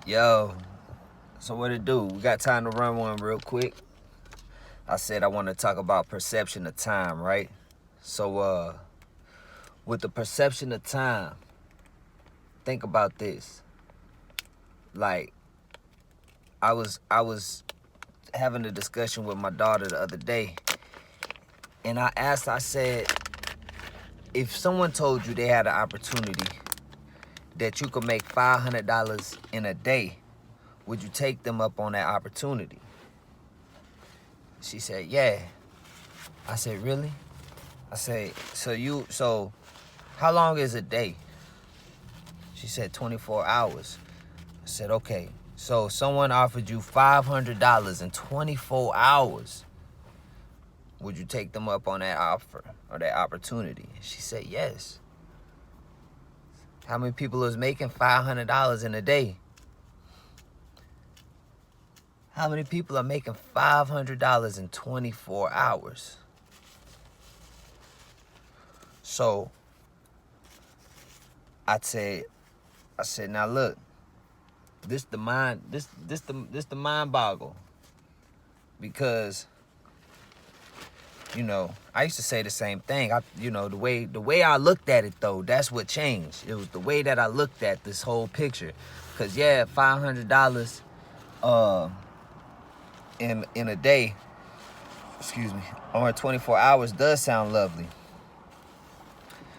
Yo, so what it do? We got time to run one real quick. I said I want to talk about perception of time, right? So, with the perception of time, think about this. Like, I was having a discussion with my daughter the other day, and I said, if someone told you they had an opportunity that you could make $500 in a day, would you take them up on that opportunity? She said, yeah. I said, really? I said, so how long is a day? She said 24 hours. I said, okay. So someone offered you $500 in 24 hours. Would you take them up on that offer or that opportunity? She said, yes. How many people is making $500 in a day? How many people are making $500 in 24 hours? So I said, now look, this the mind boggle. Because, I used to say the same thing. The way I looked at it though, that's what changed. It was the way that I looked at this whole picture. Cause yeah, $500 in a day, or 24 hours does sound lovely.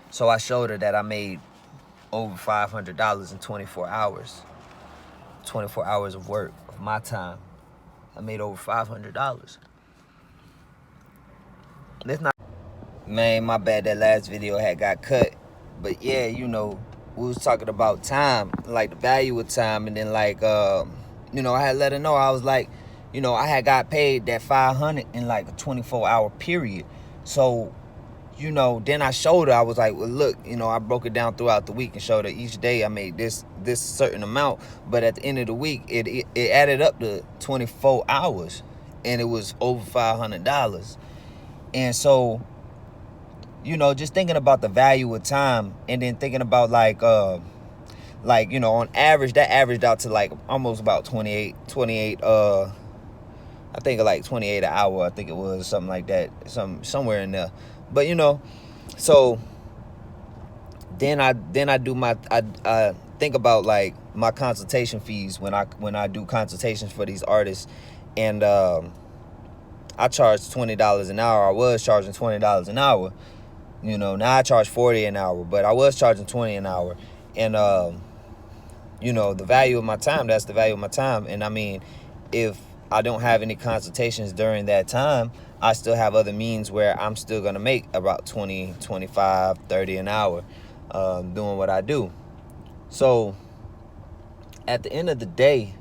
So I showed her that I made over $500 in 24 hours. 24 hours of work of my time. I made over $500. It's not, man, my bad, that last video had got cut. But yeah, we was talking about time, like the value of time, and then like I had let her know, I was like, I had got paid that $500 in like a 24-hour period. So, then I showed her, I was like, well, look, I broke it down throughout the week and showed her each day I made this certain amount. But at the end of the week, it added up to 24 hours, and it was over $500. And so, just thinking about the value of time, and then thinking about on average, that averaged out to like almost about 28, I think like 28 an hour, I think it was, something like that, somewhere in there. But so then I think about like my consultation fees when I do consultations for these artists, and I charge $20 an hour. I was charging $20 an hour. Now I charge $40 an hour, but I was charging $20 an hour. And the value of my time, that's the value of my time. And I mean, if I don't have any consultations during that time, I still have other means where I'm still going to make about 20, 25, 30 an hour doing what I do. So at the end of the day,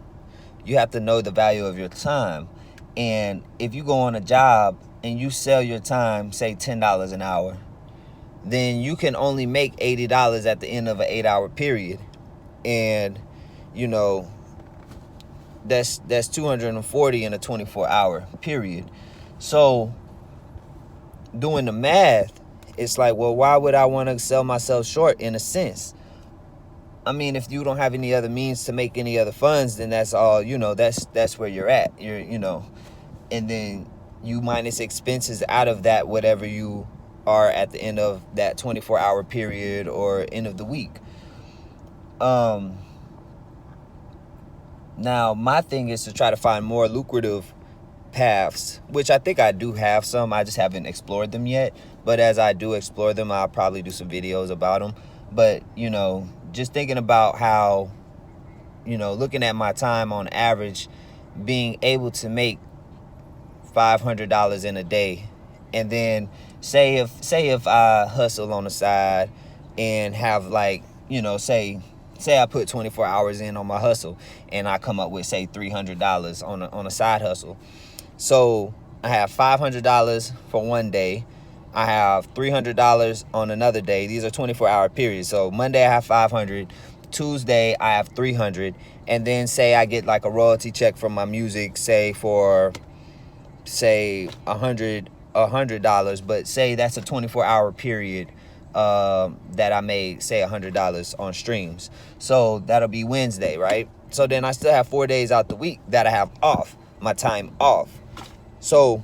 you have to know the value of your time. And if you go on a job and you sell your time, say $10 an hour, then you can only make $80 at the end of an 8-hour period. And, that's 240 in a 24-hour period. So doing the math, it's like, well, why would I want to sell myself short in a sense? I mean, if you don't have any other means to make any other funds, then that's all, that's where you're at. And then you minus expenses out of that, whatever you are at the end of that 24-hour period or end of the week. Now, my thing is to try to find more lucrative paths, which I think I do have some. I just haven't explored them yet. But as I do explore them, I'll probably do some videos about them. But, just thinking about how, looking at my time on average, being able to make $500 in a day. And then say if I hustle on the side and have like, say I put 24 hours in on my hustle and I come up with, say, $300 on a side hustle. So I have $500 for one day. I have $300 on another day. These are 24-hour periods. So Monday I have $500. Tuesday I have $300. And then say I get like a royalty check from my music, say for, $100. But say that's a 24-hour period that I made, say, $100 on streams. So that'll be Wednesday, right? So then I still have 4 days out the week that I have off, my time off. So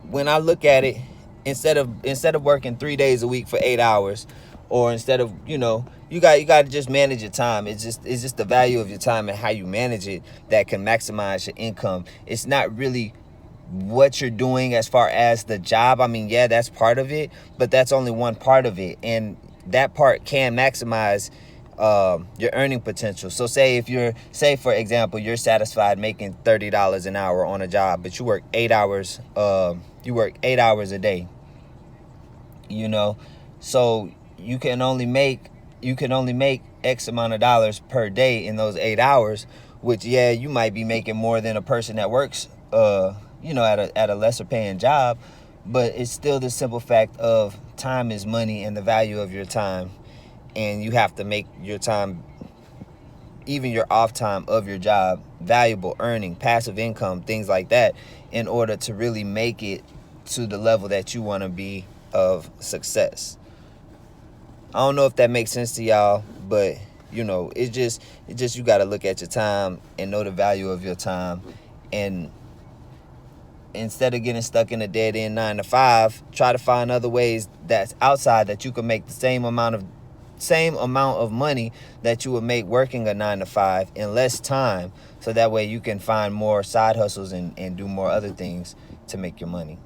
when I look at it, instead of working 3 days a week for 8 hours, or instead of, you got to just manage your time. It's just the value of your time and how you manage it that can maximize your income. It's not really what you're doing as far as the job. I mean, yeah, that's part of it, but that's only one part of it, and that part can maximize your earning potential. So say for example, you're satisfied making $30 an hour on a job, but you work 8 hours. You work 8 hours a day. So you can only make X amount of dollars per day in those 8 hours, which, yeah, you might be making more than a person that works at a lesser paying job, but it's still the simple fact of time is money and the value of your time, and you have to make your time, even your off time of your job, valuable, earning, passive income, things like that, in order to really make it to the level that you want to be of success. I don't know if that makes sense to y'all, but it's just you got to look at your time and know the value of your time, and instead of getting stuck in a dead end 9 to 5, try to find other ways that's outside that you can make the same amount of money that you would make working a 9 to 5 in less time, so that way you can find more side hustles and do more other things to make your money.